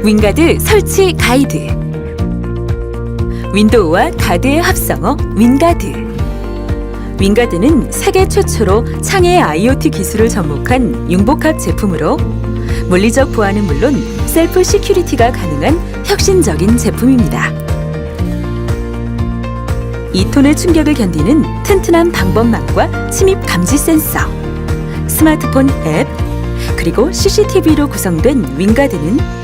윙가드 설치 가이드. 윈도우와 가드의 합성어 윙가드. 윙가드는 세계 최초로 창의 IoT 기술을 접목한 융복합 제품으로 물리적 보안은 물론 셀프 시큐리티가 가능한 혁신적인 제품입니다. 2톤의 충격을 견디는 튼튼한 방범망과 침입 감지 센서, 스마트폰 앱, 그리고 CCTV로 구성된 윙가드는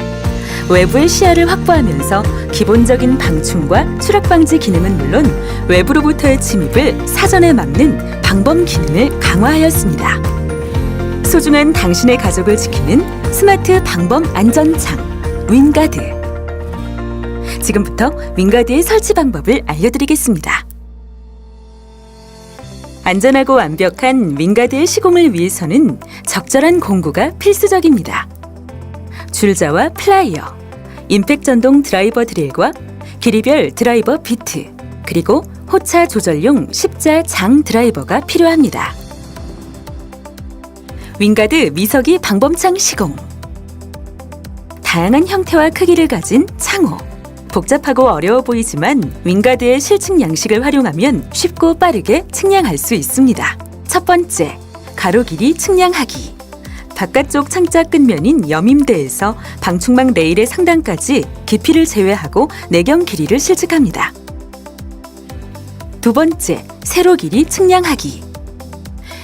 외부의 시야를 확보하면서 기본적인 방충과 추락 방지 기능은 물론 외부로부터의 침입을 사전에 막는 방범 기능을 강화하였습니다. 소중한 당신의 가족을 지키는 스마트 방범 안전창 윙가드. 지금부터 윙가드의 설치 방법을 알려드리겠습니다. 안전하고 완벽한 윙가드의 시공을 위해서는 적절한 공구가 필수적입니다. 줄자와 플라이어, 임팩 전동 드라이버 드릴과 길이별 드라이버 비트, 그리고 호차 조절용 십자 장 드라이버가 필요합니다. 윙가드 미석이 방범창 시공. 다양한 형태와 크기를 가진 창호. 복잡하고 어려워 보이지만 윙가드의 실측 양식을 활용하면 쉽고 빠르게 측량할 수 있습니다. 첫 번째, 가로 길이 측량하기. 바깥쪽 창자 끝면인 여밈대에서 방충망 레일의 상단까지 깊이를 제외하고 내경 길이를 실측합니다. 두 번째, 세로 길이 측량하기.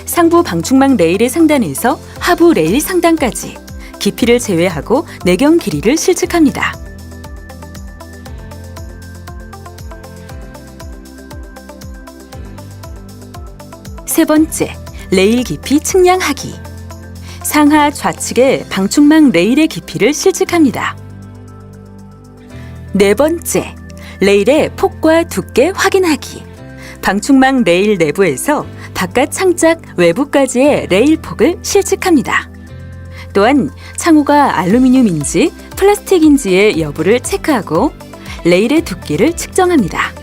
상부 방충망 레일의 상단에서 하부 레일 상단까지 깊이를 제외하고 내경 길이를 실측합니다. 세 번째, 레일 깊이 측량하기. 상하 좌측의 방충망 레일의 깊이를 실측합니다. 네 번째, 레일의 폭과 두께 확인하기. 방충망 레일 내부에서 바깥 창작 외부까지의 레일 폭을 실측합니다. 또한 창호가 알루미늄인지 플라스틱인지의 여부를 체크하고 레일의 두께를 측정합니다.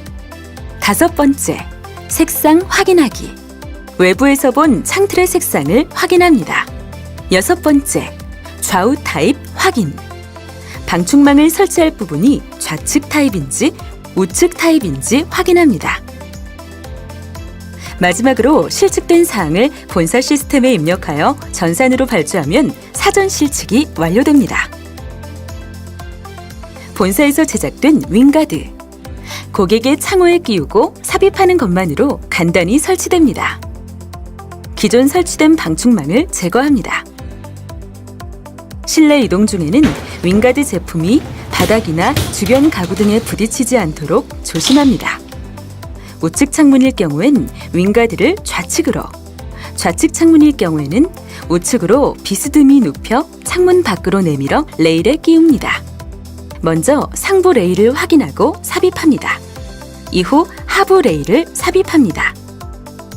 다섯 번째, 색상 확인하기. 외부에서 본 창틀의 색상을 확인합니다. 여섯 번째, 좌우 타입 확인. 방충망을 설치할 부분이 좌측 타입인지 우측 타입인지 확인합니다. 마지막으로 실측된 사항을 본사 시스템에 입력하여 전산으로 발주하면 사전 실측이 완료됩니다. 본사에서 제작된 윙가드. 고객의 창호에 끼우고 삽입하는 것만으로 간단히 설치됩니다. 기존 설치된 방충망을 제거합니다. 실내 이동 중에는 윙가드 제품이 바닥이나 주변 가구 등에 부딪히지 않도록 조심합니다. 우측 창문일 경우엔 윙가드를 좌측으로, 좌측 창문일 경우에는 우측으로 비스듬히 눕혀 창문 밖으로 내밀어 레일에 끼웁니다. 먼저 상부 레일을 확인하고 삽입합니다. 이후 하부 레일을 삽입합니다.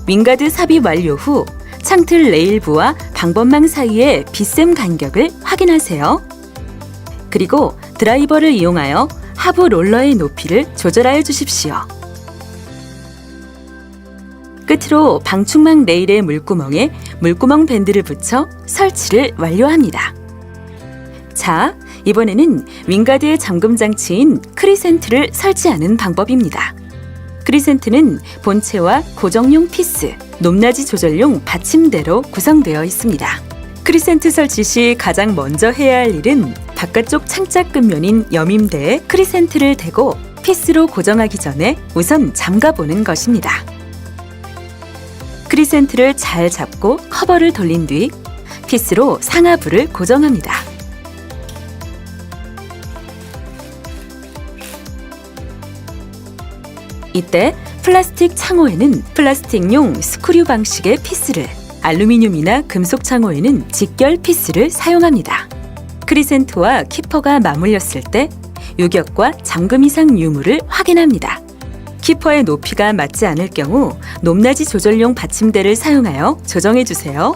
윙가드 삽입 완료 후 창틀 레일부와 방범망 사이의 빗셈 간격을 확인하세요. 그리고 드라이버를 이용하여 하부 롤러의 높이를 조절하여 주십시오. 끝으로 방충망 레일의 물구멍에 물구멍 밴드를 붙여 설치를 완료합니다. 자, 이번에는 윙가드의 잠금 장치인 크리센트를 설치하는 방법입니다. 크리센트는 본체와 고정용 피스, 높낮이 조절용 받침대로 구성되어 있습니다. 크리센트 설치 시 가장 먼저 해야 할 일은 바깥쪽 창자 끝면인 여밈대에 크리센트를 대고 피스로 고정하기 전에 우선 잠가보는 것입니다. 크리센트를 잘 잡고 커버를 돌린 뒤 피스로 상하부를 고정합니다. 이때 플라스틱 창호에는 플라스틱용 스크류 방식의 피스를, 알루미늄이나 금속 창호에는 직결 피스를 사용합니다. 크리센트와 키퍼가 맞물렸을 때 유격과 잠금 이상 유무를 확인합니다. 키퍼의 높이가 맞지 않을 경우 높낮이 조절용 받침대를 사용하여 조정해주세요.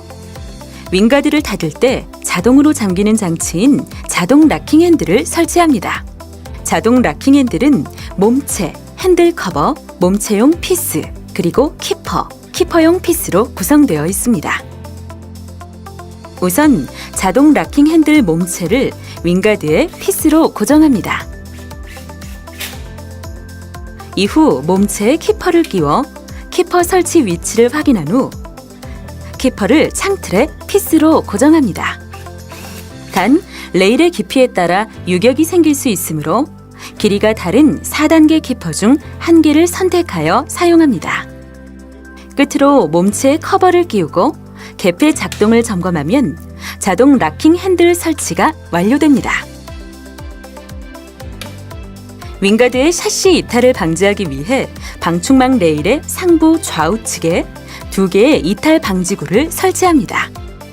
윙가드를 닫을 때 자동으로 잠기는 장치인 자동 락킹 핸들을 설치합니다. 자동 락킹 핸들은 몸체, 핸들 커버, 몸체용 피스, 그리고 키퍼용 피스로 구성되어 있습니다. 우선 자동 락킹 핸들 몸체를 윙가드에 피스로 고정합니다. 이후 몸체에 키퍼를 끼워 키퍼 설치 위치를 확인한 후 키퍼를 창틀에 피스로 고정합니다. 단, 레일의 깊이에 따라 유격이 생길 수 있으므로 길이가 다른 4단계 키퍼 중 한 개를 선택하여 사용합니다. 끝으로 몸체에 커버를 끼우고 개폐 작동을 점검하면 자동 락킹 핸들 설치가 완료됩니다. 윙가드의 샤시 이탈을 방지하기 위해 방충망 레일의 상부 좌우측에 2개의 이탈 방지구를 설치합니다.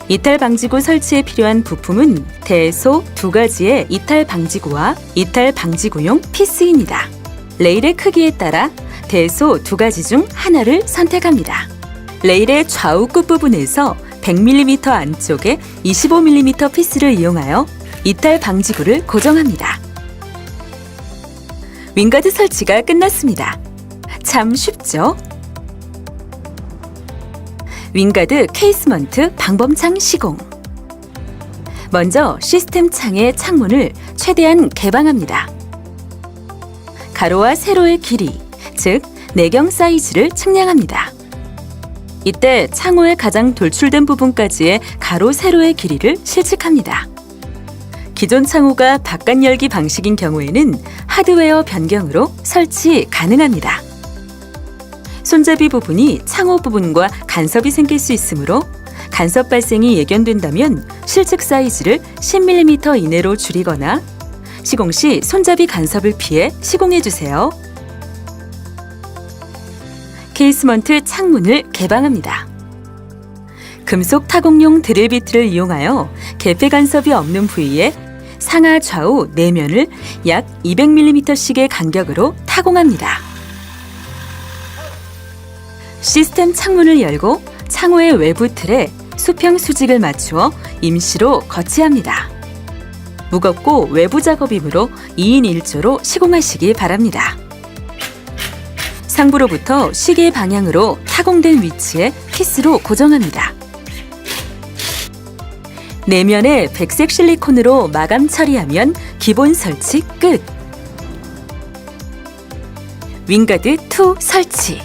이탈 방지구 설치에 필요한 부품은 대소 2가지의 이탈 방지구와 이탈 방지구용 피스입니다. 레일의 크기에 따라 대소 2가지 중 하나를 선택합니다. 레일의 좌우 끝부분에서 100mm 안쪽에 25mm 피스를 이용하여 이탈 방지구를 고정합니다. 윙가드 설치가 끝났습니다. 참 쉽죠? 윙가드 케이스먼트 방범창 시공. 먼저 시스템 창의 창문을 최대한 개방합니다. 가로와 세로의 길이, 즉 내경 사이즈를 측량합니다. 이때 창호의 가장 돌출된 부분까지의 가로, 세로의 길이를 실측합니다. 기존 창호가 바깥 열기 방식인 경우에는 하드웨어 변경으로 설치 가능합니다. 손잡이 부분이 창호 부분과 간섭이 생길 수 있으므로 간섭 발생이 예견된다면 실측 사이즈를 10mm 이내로 줄이거나 시공 시 손잡이 간섭을 피해 시공해 주세요. 케이스먼트 창문을 개방합니다. 금속 타공용 드릴 비트를 이용하여 개폐 간섭이 없는 부위에 상하 좌우 내면을 약 200mm씩의 간격으로 타공합니다. 시스템 창문을 열고 창호의 외부 틀에 수평 수직을 맞추어 임시로 거치합니다. 무겁고 외부 작업이므로 2인 1조로 시공하시기 바랍니다. 상부로부터 시계 방향으로 타공된 위치에 피스로 고정합니다. 내면에 백색 실리콘으로 마감 처리하면 기본 설치 끝! 윙가드 2 설치.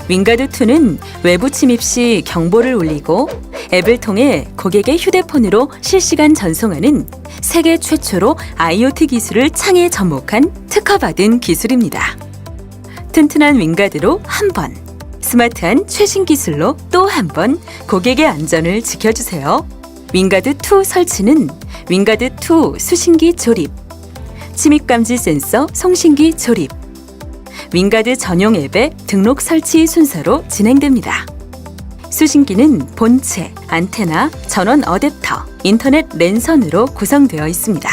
윙가드 2는 외부 침입 시 경보를 울리고 앱을 통해 고객의 휴대폰으로 실시간 전송하는 세계 최초로 IoT 기술을 창에 접목한 특허받은 기술입니다. 튼튼한 윙가드로 한 번, 스마트한 최신 기술로 또 한 번 고객의 안전을 지켜주세요. 윙가드 2 설치는 윙가드 2 수신기 조립, 침입감지 센서 송신기 조립, 윙가드 전용 앱의 등록 설치 순서로 진행됩니다. 수신기는 본체, 안테나, 전원 어댑터, 인터넷 랜선으로 구성되어 있습니다.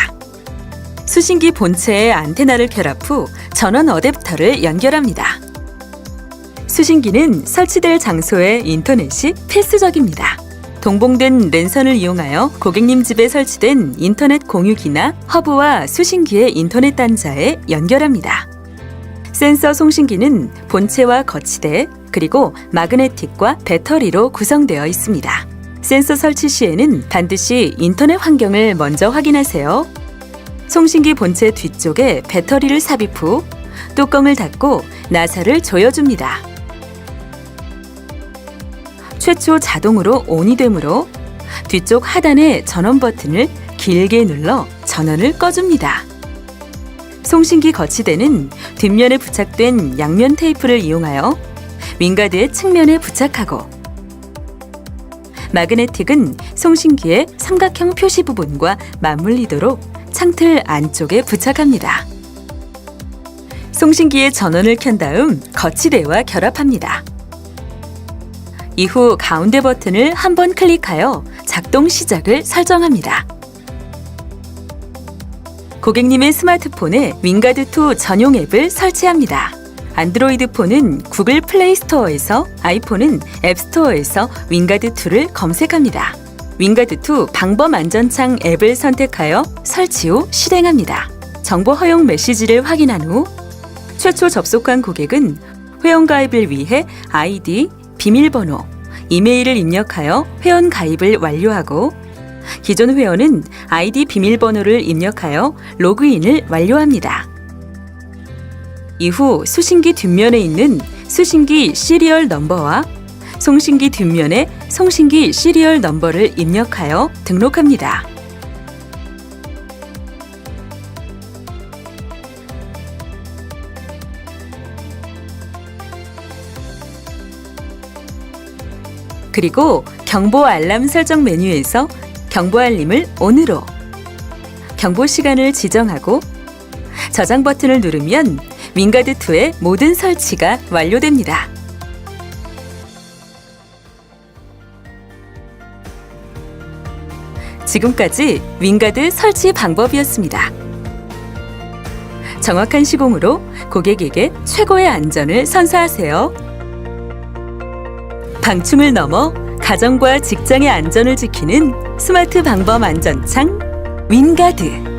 수신기 본체에 안테나를 결합 후 전원 어댑터를 연결합니다. 수신기는 설치될 장소에 인터넷이 필수적입니다. 동봉된 랜선을 이용하여 고객님 집에 설치된 인터넷 공유기나 허브와 수신기의 인터넷 단자에 연결합니다. 센서 송신기는 본체와 거치대 그리고 마그네틱과 배터리로 구성되어 있습니다. 센서 설치 시에는 반드시 인터넷 환경을 먼저 확인하세요. 송신기 본체 뒤쪽에 배터리를 삽입 후 뚜껑을 닫고 나사를 조여줍니다. 최초 자동으로 온이 되므로 뒤쪽 하단의 전원 버튼을 길게 눌러 전원을 꺼줍니다. 송신기 거치대는 뒷면에 부착된 양면 테이프를 이용하여 윙가드의 측면에 부착하고 마그네틱은 송신기의 삼각형 표시 부분과 맞물리도록 창틀 안쪽에 부착합니다. 송신기의 전원을 켠 다음 거치대와 결합합니다. 이후 가운데 버튼을 한 번 클릭하여 작동 시작을 설정합니다. 고객님의 스마트폰에 윙가드2 전용 앱을 설치합니다. 안드로이드 폰은 구글 플레이 스토어에서, 아이폰은 앱 스토어에서 윙가드2를 검색합니다. 윙가드2 방범 안전창 앱을 선택하여 설치 후 실행합니다. 정보 허용 메시지를 확인한 후 최초 접속한 고객은 회원가입을 위해 아이디, 비밀번호, 이메일을 입력하여 회원 가입을 완료하고 기존 회원은 아이디 비밀번호를 입력하여 로그인을 완료합니다. 이후 수신기 뒷면에 있는 수신기 시리얼 넘버와 송신기 뒷면에 송신기 시리얼 넘버를 입력하여 등록합니다. 그리고 경보 알람 설정 메뉴에서 경보 알림을 ON으로, 경보 시간을 지정하고 저장 버튼을 누르면 윙가드2의 모든 설치가 완료됩니다. 지금까지 윙가드 설치 방법이었습니다. 정확한 시공으로 고객에게 최고의 안전을 선사하세요. 방충을 넘어 가정과 직장의 안전을 지키는 스마트 방범 안전창 윙가드.